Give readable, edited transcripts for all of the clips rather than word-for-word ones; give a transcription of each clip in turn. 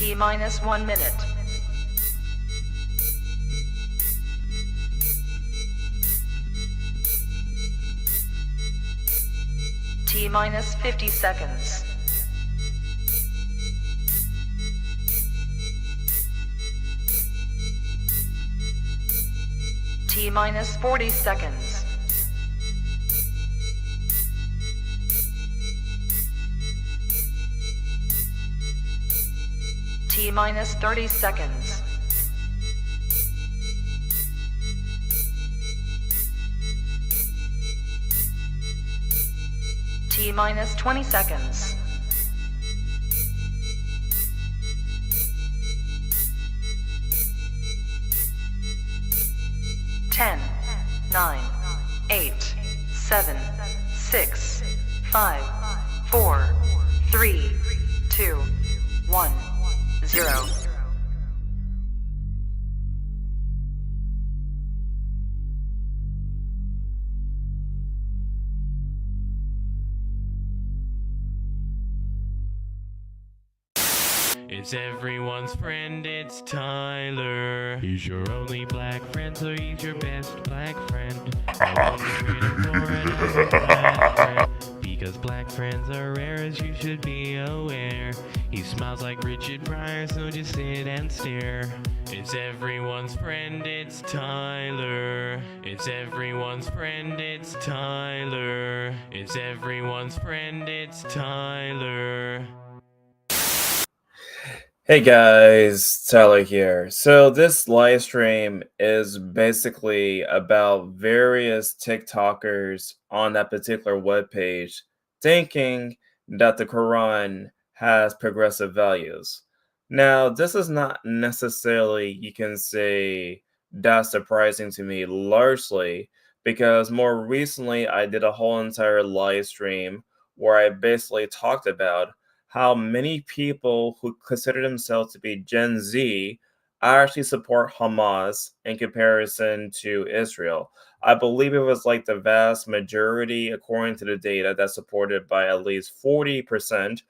T minus 1 minute. T minus 50 seconds. T minus 40 seconds. T minus 30 seconds. T minus 20 seconds. Ten, 9, 8, 7, 6, 5, 4, 3, 2, 1, 0. It's everyone's friend, it's Tyler. He's your only black friend, so he's your best black friend. Because black friends are rare, as you should be aware. He smiles like Richard Pryor, so just sit and stare. It's everyone's friend, it's Tyler. It's everyone's friend, it's Tyler. It's everyone's friend, it's Tyler. Hey guys, Tyler here. So this live stream is basically about various TikTokers on that particular webpage thinking that the Quran has progressive values. Now, this is not necessarily, you can say, that surprising to me, largely because more recently I did a whole entire live stream where I basically talked about how many people who consider themselves to be Gen Z actually support Hamas in comparison to Israel. I believe it was like the vast majority, according to the data, that's supported by at least 40%,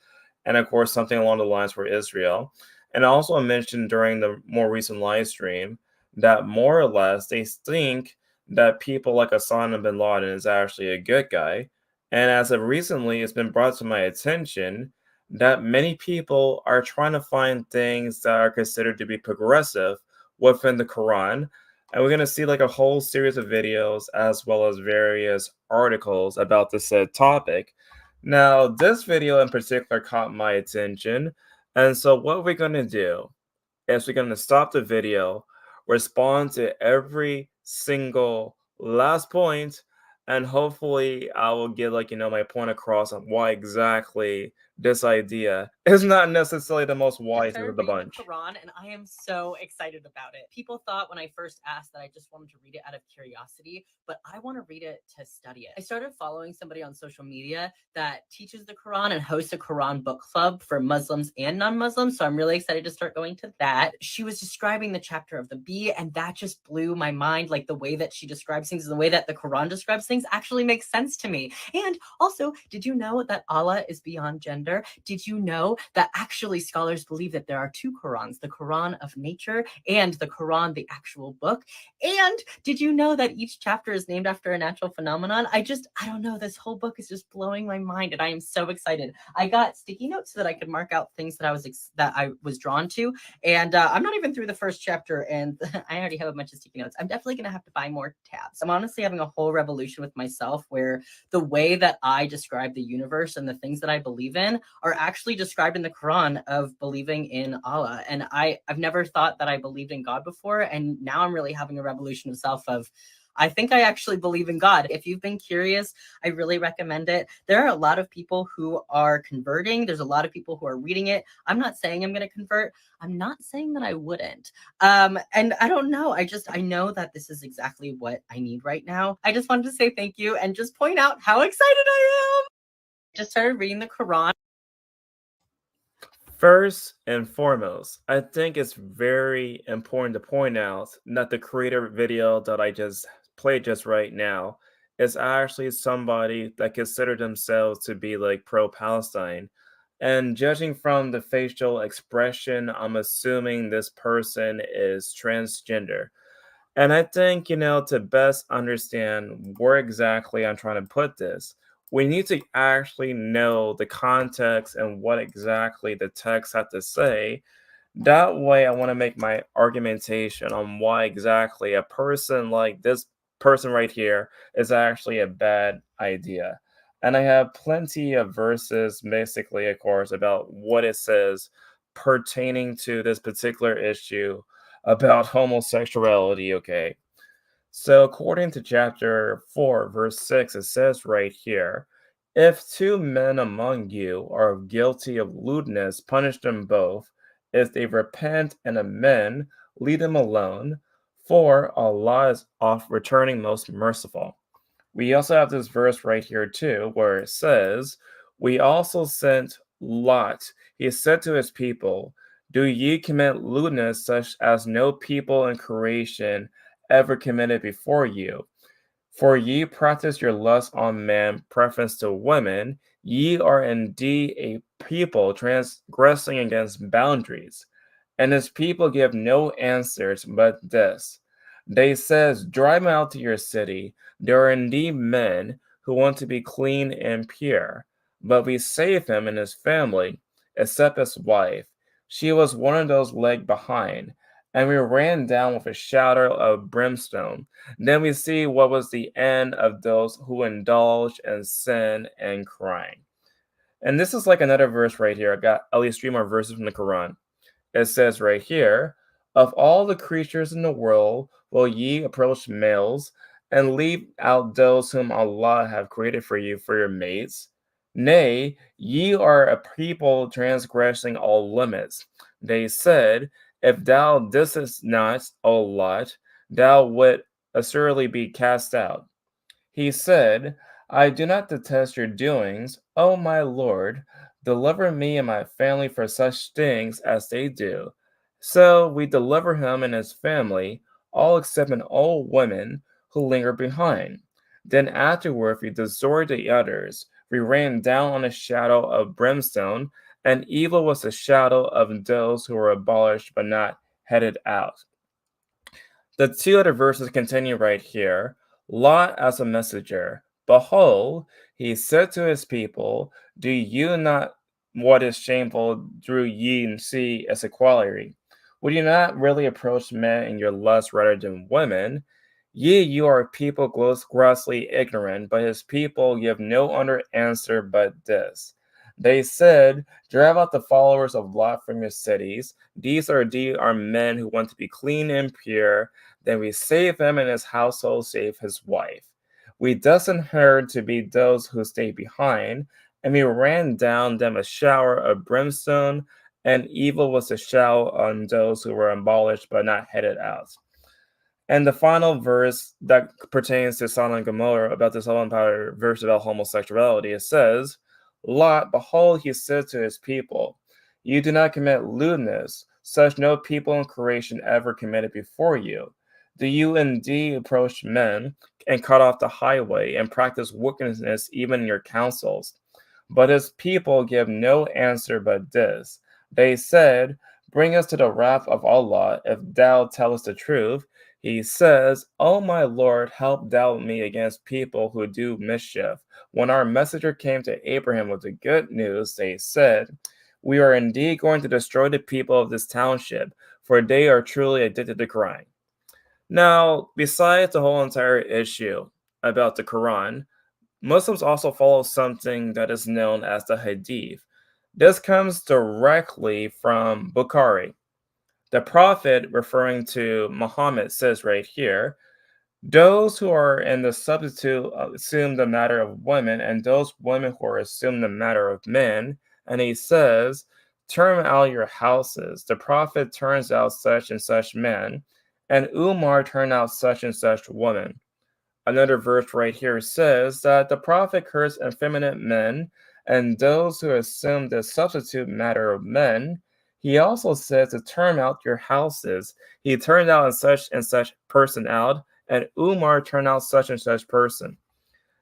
and of course something along the lines for Israel. And also I mentioned during the more recent live stream that more or less they think that people like Osama bin Laden is actually a good guy. And as of recently, it's been brought to my attention that many people are trying to find things that are considered to be progressive within the Quran. And we're going to see like a whole series of videos as well as various articles about the said topic. Now, this video in particular caught my attention. And so what we're going to do is we're going to stop the video, respond to every single last point, and hopefully I will get my point across on why exactly this idea is not necessarily the most wise of the bunch. The Quran, and I am so excited about it. People thought when I first asked that I just wanted to read it out of curiosity, but I want to read it to study it. I started following somebody on social media that teaches the Quran and hosts a Quran book club for Muslims and non-Muslims, so I'm really excited to start going to that. She was describing the chapter of the bee, and that just blew my mind. Like the way that she describes things, the way that the Quran describes things actually makes sense to me. And also, did you know that Allah is beyond gender? Did you know that actually scholars believe that there are two Qurans, the Quran of nature and the Quran, the actual book? And did you know that each chapter is named after a natural phenomenon? I don't know. This whole book is just blowing my mind, and I am so excited. I got sticky notes so that I could mark out things that I was drawn to. And I'm not even through the first chapter, and I already have a bunch of sticky notes. I'm definitely going to have to buy more tabs. I'm honestly having a whole revolution with myself where the way that I describe the universe and the things that I believe in are actually described in the Quran of believing in Allah. And I've never thought that I believed in God before. And now I'm really having a revolution of self of, I think I actually believe in God. If you've been curious, I really recommend it. There are a lot of people who are converting. There's a lot of people who are reading it. I'm not saying I'm going to convert. I'm not saying that I wouldn't. And I don't know. I know that this is exactly what I need right now. I just wanted to say thank you and just point out how excited I am. Just started reading the Quran. First and foremost, I think it's very important to point out that the creator video that I just played just right now is actually somebody that considered themselves to be like pro-Palestine. And judging from the facial expression, I'm assuming this person is transgender. And I think, to best understand where exactly I'm trying to put this, we need to actually know the context and what exactly the text had to say. That way, I want to make my argumentation on why exactly a person like this person right here is actually a bad idea. And I have plenty of verses, basically, of course, about what it says pertaining to this particular issue about homosexuality, okay? So, according to chapter 4, verse 6, it says right here, if two men among you are guilty of lewdness, punish them both. If they repent and amend, leave them alone, for Allah is oft returning most merciful. We also have this verse right here too, where it says, we also sent Lot. He said to his people, do ye commit lewdness such as no people in creation ever committed before you? For ye practice your lust on man, preference to women. Ye are indeed a people transgressing against boundaries. And his people give no answers but this. They says, drive him out to your city. There are indeed men who want to be clean and pure. But we save him and his family, except his wife. She was one of those lagged behind. And we ran down with a shadow of brimstone. Then we see what was the end of those who indulge in sin and crime. And this is like another verse right here. I got at least 3 more verses from the Quran. It says right here, of all the creatures in the world will ye approach males and leave out those whom Allah have created for you for your mates? Nay, ye are a people transgressing all limits. They said, if thou didst not, O Lot, thou wouldst assuredly be cast out. He said, I do not detest your doings, O my Lord. Deliver me and my family for such things as they do. So we deliver him and his family, all except an old woman who lingered behind. Then afterward we destroyed the others. We ran down on a shadow of brimstone, and evil was the shadow of those who were abolished but not headed out. The 2 other verses continue right here. Lot as a messenger. Behold, he said to his people, do you not what is shameful through ye see as equality? Would you not really approach men in your lust rather than women? Ye, you are a people grossly ignorant, but his people give no other answer but this. They said, drive out the followers of Lot from your cities. These are men who want to be clean and pure. Then we save him and his household, save his wife. We thus inherit to be those who stay behind, and we ran down them a shower of brimstone, and evil was a shower on those who were abolished but not headed out. And the final verse that pertains to Sodom and Gomorrah about this whole entire verse about homosexuality, it says, Lot, behold, he said to his people, you do not commit lewdness, such no people in creation ever committed before you. Do you indeed approach men and cut off the highway and practice wickedness even in your councils? But his people give no answer but this. They said, bring us to the wrath of Allah if thou tellest the truth. He says, O my Lord, help thou me against people who do mischief. When our messenger came to Abraham with the good news, they said, we are indeed going to destroy the people of this township, for they are truly addicted to crime. Now, besides the whole entire issue about the Quran, Muslims also follow something that is known as the Hadith. This comes directly from Bukhari. The Prophet, referring to Muhammad, says right here, those who are in the substitute assume the matter of women, and those women who are assume the matter of men. And he says, turn out your houses. The Prophet turns out such and such men, and Umar turned out such and such women. Another verse right here says that the Prophet cursed effeminate men and those who assume the substitute matter of men. He also says to turn out your houses. He turned out and such person out, and Umar turned out such and such person.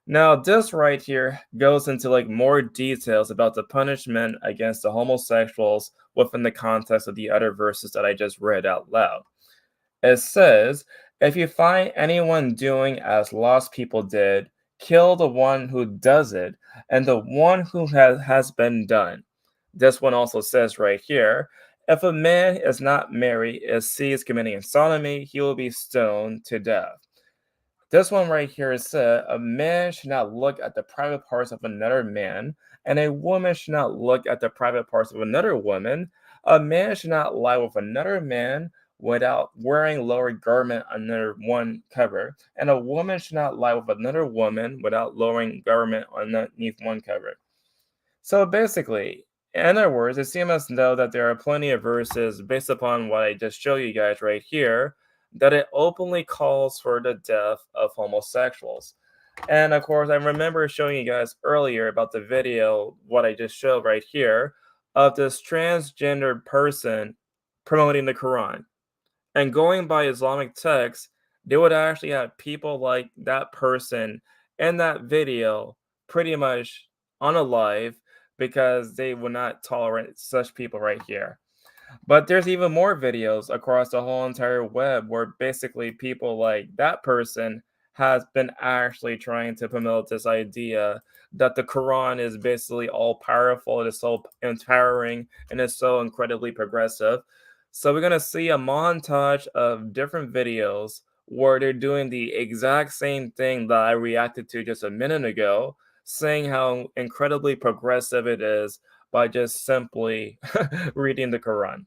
Now, this right here goes into like more details about the punishment against the homosexuals within the context of the other verses that I just read out loud. It says, if you find anyone doing as lost people did, kill the one who does it and the one who has been done. This one also says right here, if a man is not married, is seized committing sodomy, he will be stoned to death. This one right here said, a man should not look at the private parts of another man, and a woman should not look at the private parts of another woman. A man should not lie with another man without wearing lower garment under one cover, and a woman should not lie with another woman without lowering garment underneath one cover. So basically, in other words, it seems as though that there are plenty of verses based upon what I just showed you guys right here that it openly calls for the death of homosexuals. And of course, I remember showing you guys earlier about the video, what I just showed right here, of this transgender person promoting the Quran. And going by Islamic texts, they would actually have people like that person in that video pretty much unalive because they would not tolerate such people right here. But there's even more videos across the whole entire web where basically people like that person has been actually trying to promote this idea that the Quran is basically all powerful, it is so empowering, and it's so incredibly progressive. So we're going to see a montage of different videos where they're doing the exact same thing that I reacted to just a minute ago, saying how incredibly progressive it is by just simply reading the Quran.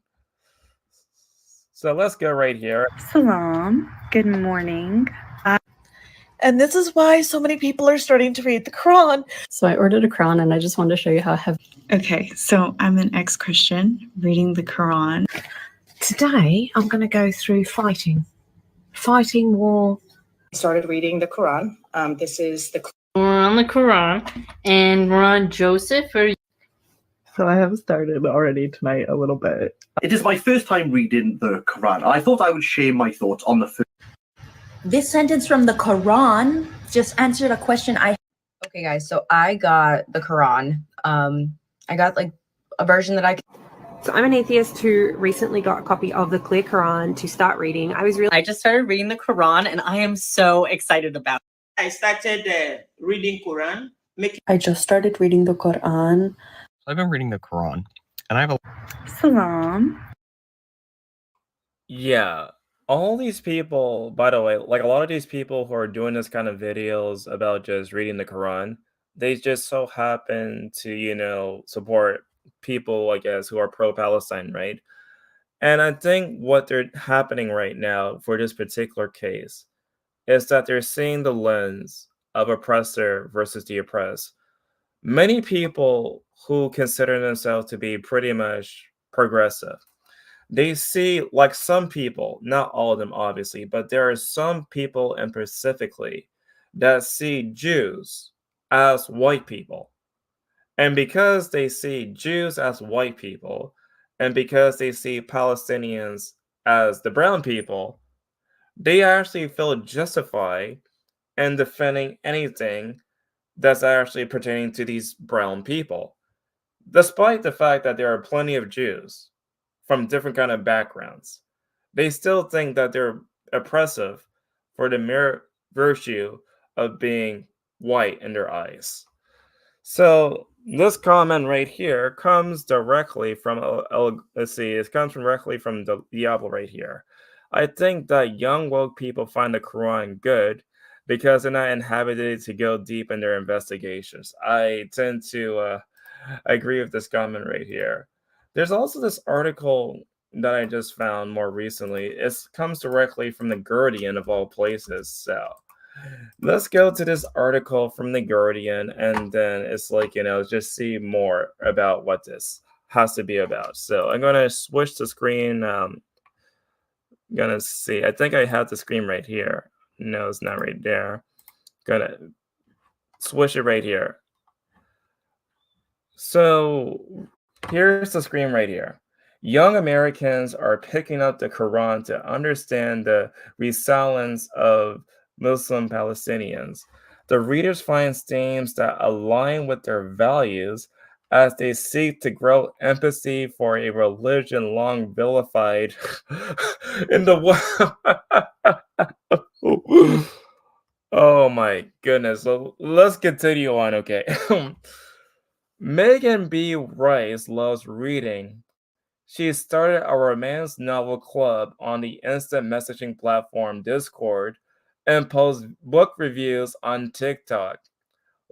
So let's go right here. Salam. Good morning. And this is why so many people are starting to read the Quran. So I ordered a Quran and I just wanted to show you how heavy. Okay, so I'm an ex-Christian reading the Quran. Today I'm going to go through fighting war. Started reading the Quran. This is the We're on the Quran, and we're on Joseph. So I have started already tonight a little bit. It is my first time reading the Quran. I thought I would share my thoughts on the first. This sentence from the Quran just answered a question I. Okay, guys, so I got the Quran. I got like a version that I. So I'm an atheist who recently got a copy of the Clear Quran to start reading. I just started reading the Quran and I am so excited about it. I started reading Quran. I just started reading the Quran. I've been reading the Quran, and I have a. Salam. Yeah, all these people, by the way, like a lot of these people who are doing this kind of videos about just reading the Quran, they just so happen to, support people, I guess, who are pro-Palestine, right? And I think what they're happening right now for this particular case is that they're seeing the lens of oppressor versus the oppressed. Many people who consider themselves to be pretty much progressive, they see, like some people, not all of them obviously, but there are some people and specifically that see Jews as white people. And because they see Jews as white people, and because they see Palestinians as the brown people, they actually feel justified in defending anything that's actually pertaining to these brown people, despite the fact that there are plenty of Jews from different kind of backgrounds. They still think that they're oppressive for the mere virtue of being white in their eyes. So this comment right here comes directly from it comes directly from the Diablo right here. I think that young woke people find the Quran good because they're not inhabited to go deep in their investigations. I tend to agree with this comment right here. There's also this article that I just found more recently. It comes directly from The Guardian of all places. So let's go to this article from The Guardian, and then it's like, just see more about what this has to be about. So I'm going to switch the screen. Gonna see. I think I have the screen right here. No, it's not right there. Gonna switch it right here. So here's the screen right here. Young Americans are picking up the Quran to understand the resilience of Muslim Palestinians. The readers find themes that align with their values as they seek to grow empathy for a religion long vilified in the world. Oh my goodness. So let's continue on, okay? Megan B. Rice loves reading. She started a romance novel club on the instant messaging platform Discord and posts book reviews on TikTok.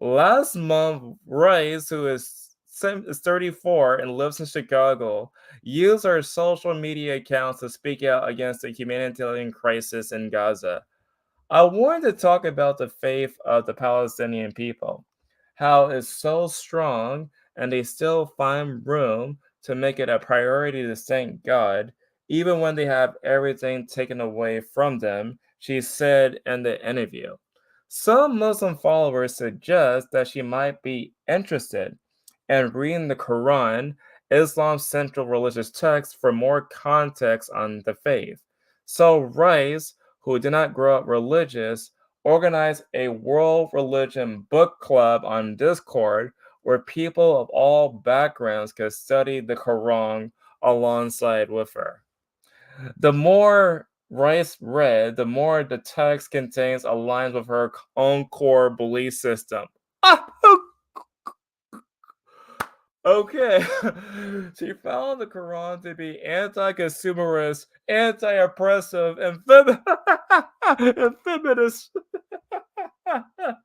Last month, Rice, who is 34 and lives in Chicago, used her social media accounts to speak out against the humanitarian crisis in Gaza. I wanted to talk about the faith of the Palestinian people, how it's so strong and they still find room to make it a priority to thank God, even when they have everything taken away from them, she said in the interview. Some Muslim followers suggest that she might be interested in reading the Quran, Islam's central religious text, for more context on the faith. So Rice, who did not grow up religious, organized a world religion book club on Discord where people of all backgrounds could study the Quran alongside with her. The more Rice read, the more the text contains aligns with her own core belief system. Okay. She found the Quran to be anti-consumerist, anti-oppressive, and, and feminist.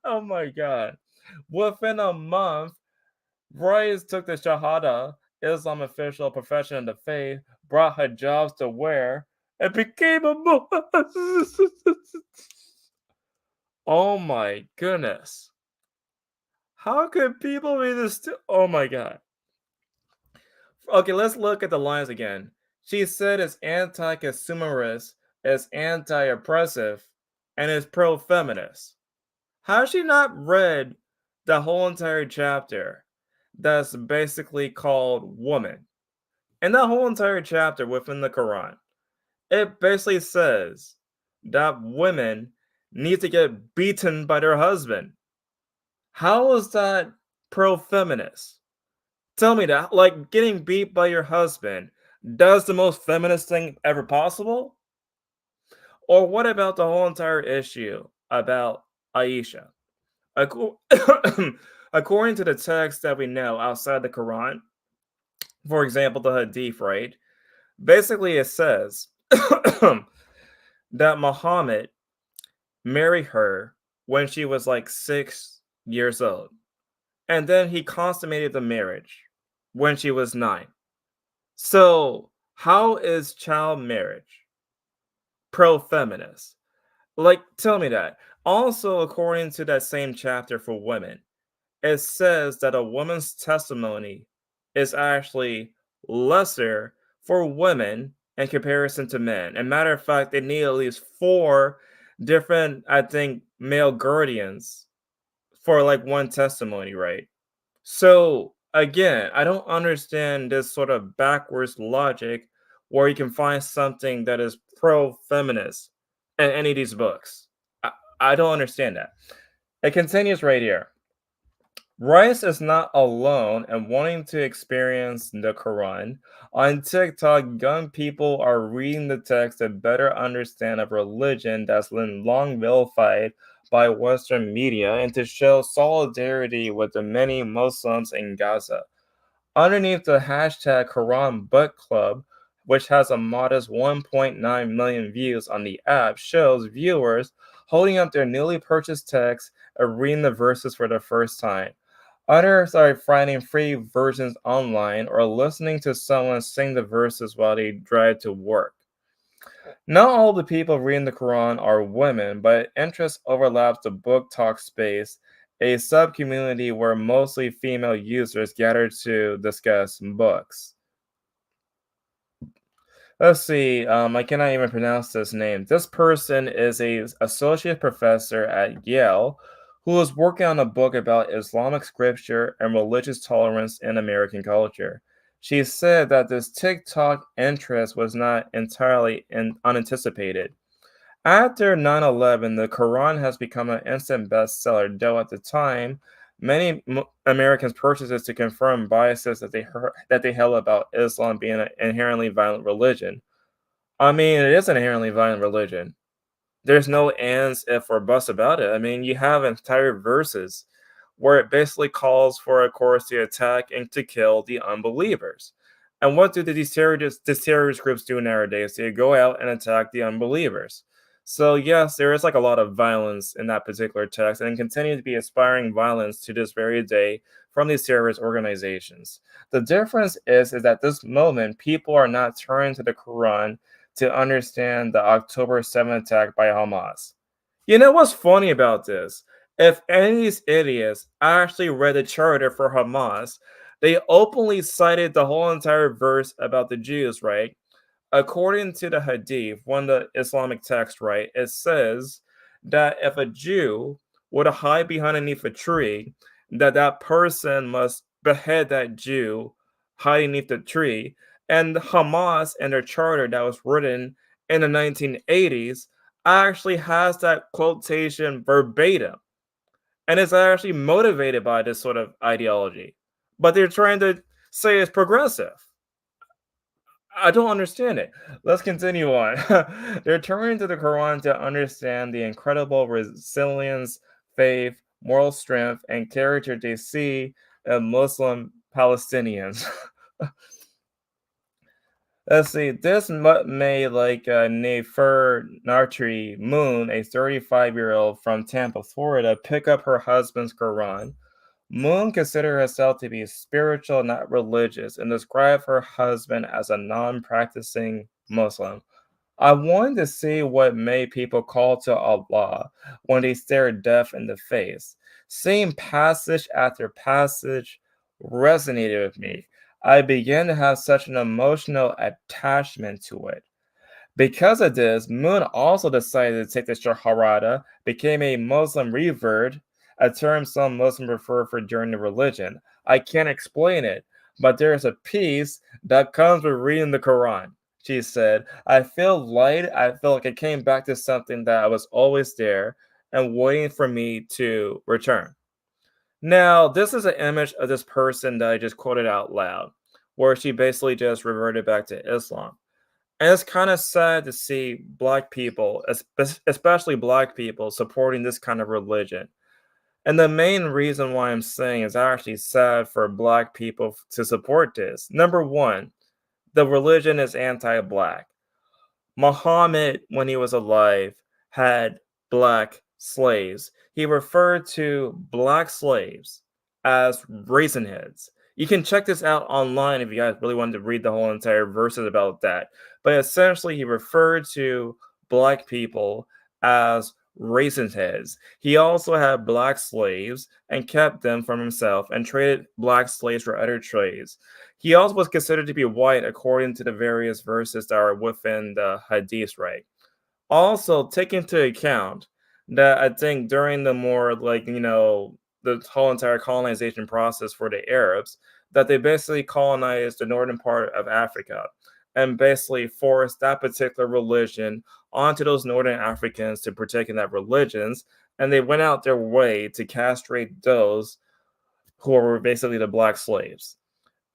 Oh my god. Within a month, Rice took the Shahada, Islam official profession of the faith, brought hijabs to wear, and became a Oh my goodness. How could people be this? Oh my god. Okay, let's look at the lines again. She said it's anti-consumerist, it's anti-oppressive, and it's pro-feminist. How has she not read the whole entire chapter that's basically called Woman? And that whole entire chapter within the Quran, it basically says that women need to get beaten by their husband. How is that pro-feminist? Tell me that, like, getting beat by your husband, does the most feminist thing ever possible? Or what about the whole entire issue about Aisha? According to the text that we know outside the Quran, for example, the Hadith, right? Basically, it says that Muhammad married her when she was like 6 years old. And then he consummated the marriage when she was 9. So, how is child marriage pro-feminist? Like, tell me that. Also, according to that same chapter for women, it says that a woman's testimony is actually lesser for women in comparison to men. And matter of fact, they need at least 4 different, I think, male guardians for like one testimony, right? So again, I don't understand this sort of backwards logic where you can find something that is pro-feminist in any of these books. I don't understand that. It continues right here. Rice is not alone in wanting to experience the Quran. On TikTok, young people are reading the text to better understand a religion that's been long vilified by Western media and to show solidarity with the many Muslims in Gaza. Underneath the hashtag Quran Book Club, which has a modest 1.9 million views on the app, shows viewers holding up their newly purchased text and reading the verses for the first time. Others are finding free versions online or listening to someone sing the verses while they drive to work. Not all the people reading the Quran are women, but interest overlaps the book talk space, a sub-community where mostly female users gather to discuss books. Let's see, I cannot even pronounce this name. This person is an associate professor at Yale who is working on a book about Islamic scripture and religious tolerance in American culture. She said that this TikTok interest was not entirely unanticipated. After 9/11, the Quran has become an instant bestseller, though at the time, many Americans purchased it to confirm biases that they held about Islam being an inherently violent religion. I mean, it is an inherently violent religion. There's no ands, if, or buts about it. I mean, you have entire verses where it basically calls for a course to attack and to kill the unbelievers. And what do these terrorist groups do nowadays? They go out and attack the unbelievers. So yes, there is like a lot of violence in that particular text, and continue to be aspiring violence to this very day from these terrorist organizations. The difference is that this moment, people are not turning to the Quran to understand the October 7th attack by Hamas. You know what's funny about this? If any of these idiots actually read the charter for Hamas, they openly cited the whole entire verse about the Jews, right? According to the Hadith, one of the Islamic texts, right, it says that if a Jew were to hide beneath a tree, that person must behead that Jew hiding beneath the tree. And Hamas and their charter that was written in the 1980s actually has that quotation verbatim. And it's actually motivated by this sort of ideology. But they're trying to say it's progressive. I don't understand it. Let's continue on. They're turning to the Quran to understand the incredible resilience, faith, moral strength, and character they see in Muslim Palestinians. Let's see. This made like Nefer Nartri Moon, a 35-year-old from Tampa, Florida, pick up her husband's Quran. Moon considered herself to be spiritual, not religious, and described her husband as a non-practicing Muslim. I wanted to see what made people call to Allah when they stared death in the face. Seeing passage after passage resonated with me. I began to have such an emotional attachment to it. Because of this, Moon also decided to take the Shahada, became a Muslim revert, a term some Muslims refer for during the religion. I can't explain it, but there's a peace that comes with reading the Quran. She said, I feel light. I feel like I came back to something that was always there and waiting for me to return. Now, this is an image of this person that I just quoted out loud, where she basically just reverted back to Islam. And it's kind of sad to see Black people, especially Black people, supporting this kind of religion. And the main reason why I'm saying it's actually sad for Black people to support this. Number one, the religion is anti-Black. Muhammad, when he was alive, had Black slaves. He referred to Black slaves as raisin heads. You can check this out online if you guys really wanted to read the whole entire verses about that. But essentially, he referred to Black people as raisin heads. He also had Black slaves and kept them from himself and traded Black slaves for other trades. He also was considered to be white according to the various verses that are within the Hadith, right? Also, take into account that I think during the more the whole entire colonization process for the Arabs, that they basically colonized the northern part of Africa and basically forced that particular religion onto those northern Africans to partake in that religions, and they went out their way to castrate those who were basically the Black slaves.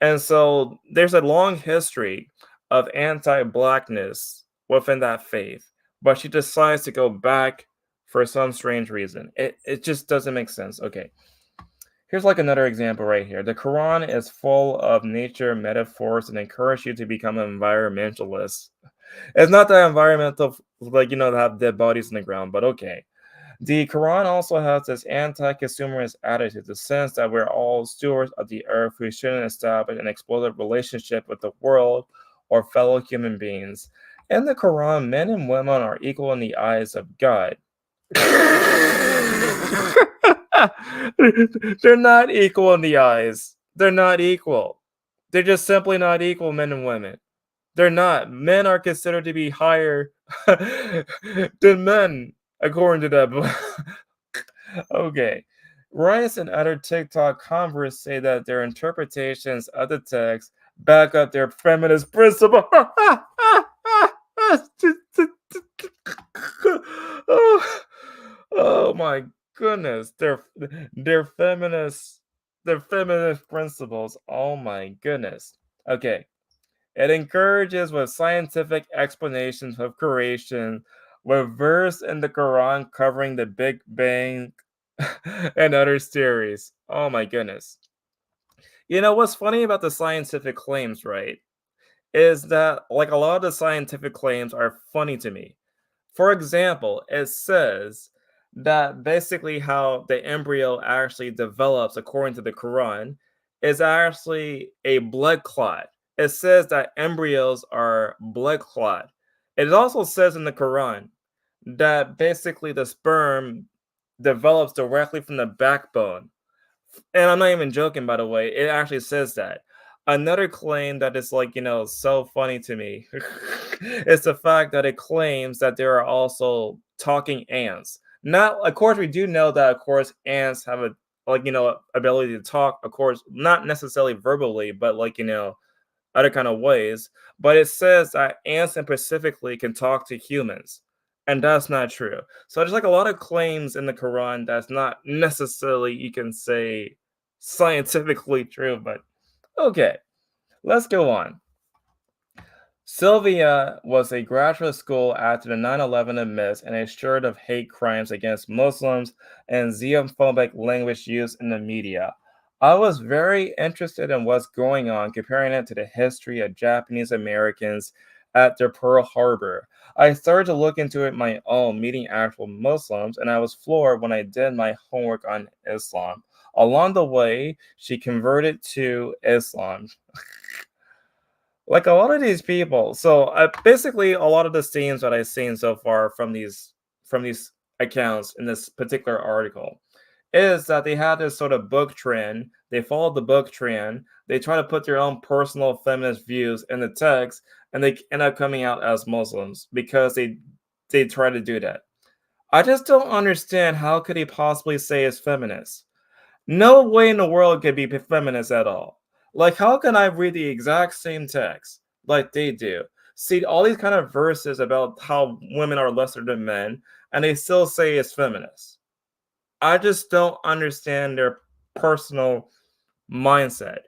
And so there's a long history of anti-Blackness within that faith, but she decides to go back for some strange reason. It just doesn't make sense. Okay. Here's like another example right here. The Quran is full of nature metaphors and encourage you to become an environmentalist. It's not that environmental, to have dead bodies in the ground, but okay. The Quran also has this anti-consumerist attitude, the sense that we're all stewards of the earth who shouldn't establish an explosive relationship with the world or fellow human beings. In the Quran, men and women are equal in the eyes of God. They're not equal in the eyes. They're not equal. They're just simply not equal, men and women. They're not. Men are considered to be higher than men, according to that. Okay. Rice and other TikTok converts say that their interpretations of the text back up their feminist principle. my goodness, they're feminist, they're feminist principles. Oh my goodness. Okay. It encourages with scientific explanations of creation, with verse in the Quran covering the Big Bang and other theories. Oh my goodness. You know what's funny about the scientific claims, right? Is that like a lot of the scientific claims are funny to me. For example, it says that basically how the embryo actually develops according to the Quran is actually a blood clot. It says that embryos are blood clot. It also says in the Quran that basically the sperm develops directly from the backbone. And I'm not even joking, by the way. It actually says that. Another claim that is like, so funny to me is the fact that it claims that there are also talking ants. Not, of course, we do know that, of course, ants have a ability to talk, of course, not necessarily verbally, but other kind of ways. But it says that ants specifically can talk to humans. And that's not true. So there's like a lot of claims in the Quran that's not necessarily, you can say, scientifically true, but okay, let's go on. Sylvia was a graduate school after the 9/11 admits and a string of hate crimes against Muslims and xenophobic language used in the media. I was very interested in what's going on, comparing it to the history of Japanese Americans at the Pearl Harbor. I started to look into it my own, meeting actual Muslims, and I was floored when I did my homework on Islam. Along the way, she converted to Islam. Like a lot of these people. So basically, a lot of the themes that I've seen so far from these accounts in this particular article is that they had this sort of book trend. They followed the book trend. They try to put their own personal feminist views in the text, and they end up coming out as Muslims because they try to do that. I just don't understand how could he possibly say it's feminist. No way in the world could be feminist at all. Like, how can I read the exact same text like they do? See all these kind of verses about how women are lesser than men, and they still say it's feminist. I just don't understand their personal mindset.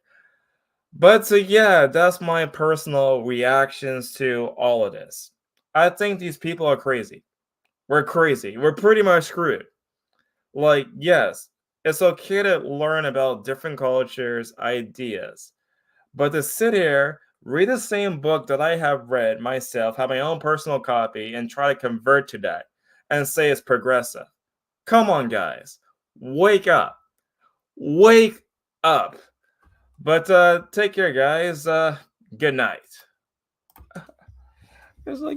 But so yeah, that's my personal reactions to all of this. I think these people are crazy. We're crazy. We're pretty much screwed. Like, yes, it's okay to learn about different cultures, ideas. But to sit here, read the same book that I have read myself, have my own personal copy, and try to convert to that and say it's progressive. Come on, guys. Wake up. Wake up. But take care, guys. Good night. It's like